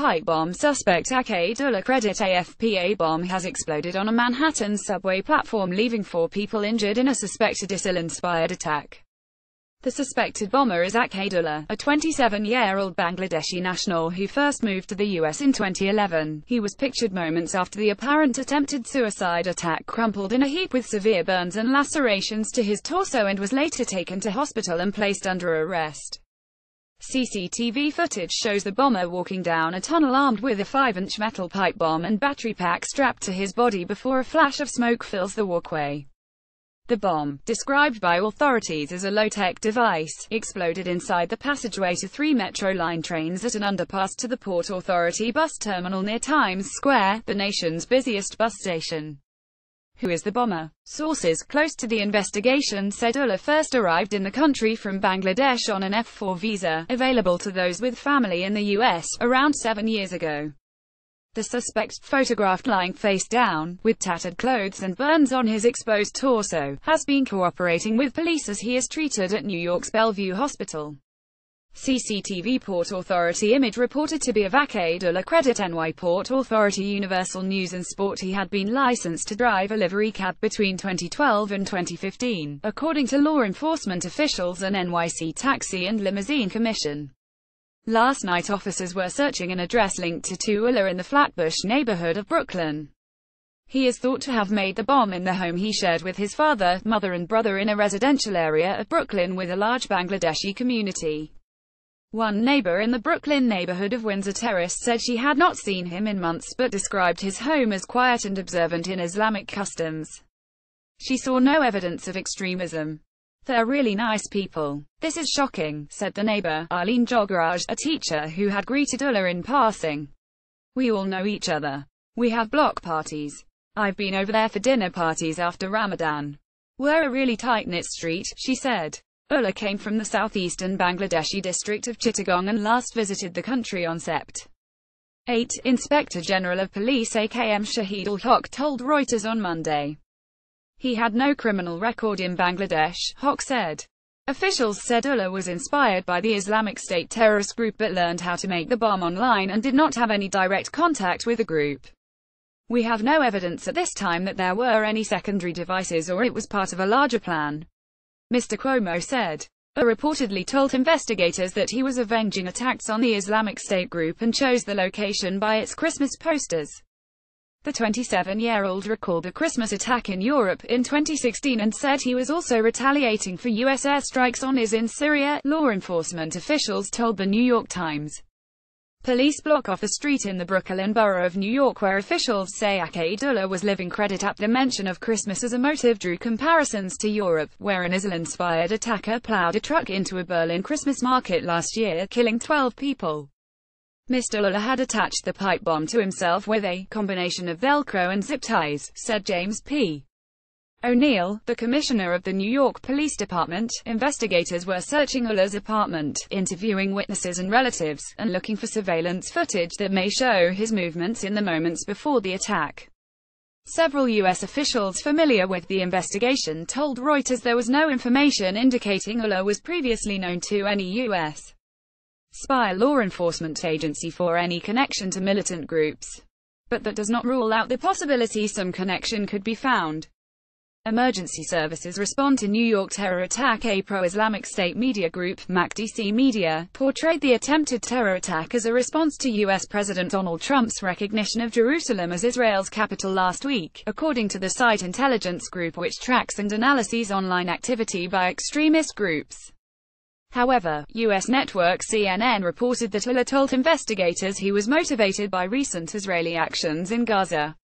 pipe bomb suspect akayed ullah credit AFP. A bomb has exploded on a Manhattan subway platform, leaving 4 people injured in a suspected ISIL-inspired attack. The suspected bomber is akayed ullah, a 27-year-old Bangladeshi national who first moved to the US in 2011. He was pictured moments after the apparent attempted suicide attack, crumpled in a heap with severe burns and lacerations to his torso, and was later taken to hospital and placed under arrest. CCTV footage shows the bomber walking down a tunnel armed with a 5-inch metal pipe bomb and battery pack strapped to his body before a flash of smoke fills the walkway. The bomb, described by authorities as a low-tech device, exploded inside the passageway to 3 Metro line trains at an underpass to the Port Authority bus terminal near Times Square, the nation's busiest bus station. Who is the bomber? Sources close to the investigation said ullah first arrived in the country from Bangladesh on an F4 visa, available to those with family in the US, around 7 years ago. The suspect, photographed lying face down, with tattered clothes and burns on his exposed torso, has been cooperating with police as he is treated at New York's Bellevue Hospital. CCTV Port Authority image reported to be of akayed ullah credit NY Port Authority Universal News and Sport. He had been licensed to drive a livery cab between 2012 and 2015, according to law enforcement officials and NYC Taxi and Limousine Commission. Last night officers were searching an address linked to ullah in the Flatbush neighborhood of Brooklyn. He is thought to have made the bomb in the home he shared with his father, mother and brother in a residential area of Brooklyn with a large Bangladeshi community. One neighbor in the Brooklyn neighborhood of Windsor Terrace said she had not seen him in months but described his home as quiet and observant in Islamic customs. She saw no evidence of extremism. "They're really nice people. This is shocking," said the neighbor, Arlene Jogaraj, a teacher who had greeted ullah in passing. "We all know each other. We have block parties. I've been over there for dinner parties after Ramadan. We're a really tight-knit street," she said. Ullah came from the southeastern Bangladeshi district of Chittagong and last visited the country on Sept. 8. Inspector General of Police AKM Shahid ul-Haq told Reuters on Monday. He had no criminal record in Bangladesh, Haq said. Officials said ullah was inspired by the Islamic State terrorist group but learned how to make the bomb online and did not have any direct contact with the group. "We have no evidence at this time that there were any secondary devices or it was part of a larger plan," Mr. Cuomo said. Ullah reportedly told investigators that he was avenging attacks on the Islamic State group and chose the location by its Christmas posters. The 27-year-old recalled a Christmas attack in Europe in 2016 and said he was also retaliating for U.S. airstrikes on IS in Syria, law enforcement officials told the New York Times. Police block off a street in the Brooklyn borough of New York where officials say akayed ullah was living credit at the mention of Christmas as a motive drew comparisons to Europe, where an ISIL-inspired attacker plowed a truck into a Berlin Christmas market last year, killing 12 people. Mr. Ullah had attached the pipe bomb to himself with a combination of Velcro and zip ties, said James P. O'Neill, the commissioner of the New York Police Department. Investigators were searching Ullah's apartment, interviewing witnesses and relatives, and looking for surveillance footage that may show his movements in the moments before the attack. Several U.S. officials familiar with the investigation told Reuters there was no information indicating Ullah was previously known to any U.S. spy law enforcement agency for any connection to militant groups. But that does not rule out the possibility some connection could be found. Emergency services respond to New York terror attack. A pro-Islamic State media group, MACDC Media, portrayed the attempted terror attack as a response to U.S. President Donald Trump's recognition of Jerusalem as Israel's capital last week, according to the site intelligence group which tracks and analyses online activity by extremist groups. However, U.S. network CNN reported that Ullah told investigators he was motivated by recent Israeli actions in Gaza.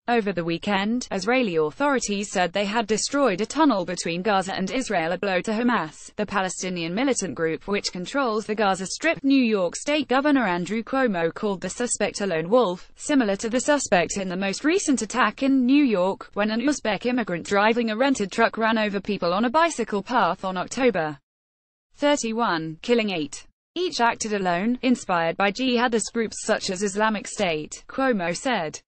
Over the weekend, Israeli authorities said they had destroyed a tunnel between Gaza and Israel, a blow to Hamas, the Palestinian militant group which controls the Gaza Strip. New York State Governor Andrew Cuomo called the suspect a lone wolf, similar to the suspect in the most recent attack in New York, when an Uzbek immigrant driving a rented truck ran over people on a bicycle path on October 31, killing 8. Each acted alone, inspired by jihadist groups such as Islamic State, Cuomo said.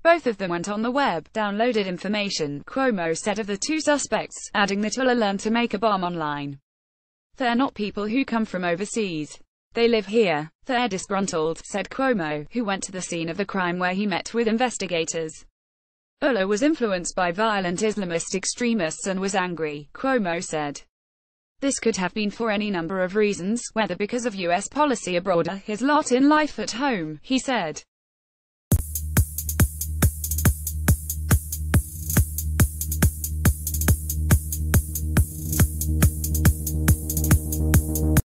Both of them went on the web, downloaded information, Cuomo said of the two suspects, adding that Ullah learned to make a bomb online. They're not people who come from overseas. They live here. They're disgruntled, said Cuomo, who went to the scene of the crime where he met with investigators. Ullah was influenced by violent Islamist extremists and was angry, Cuomo said. This could have been for any number of reasons, whether because of U.S. policy abroad or his lot in life at home, he said.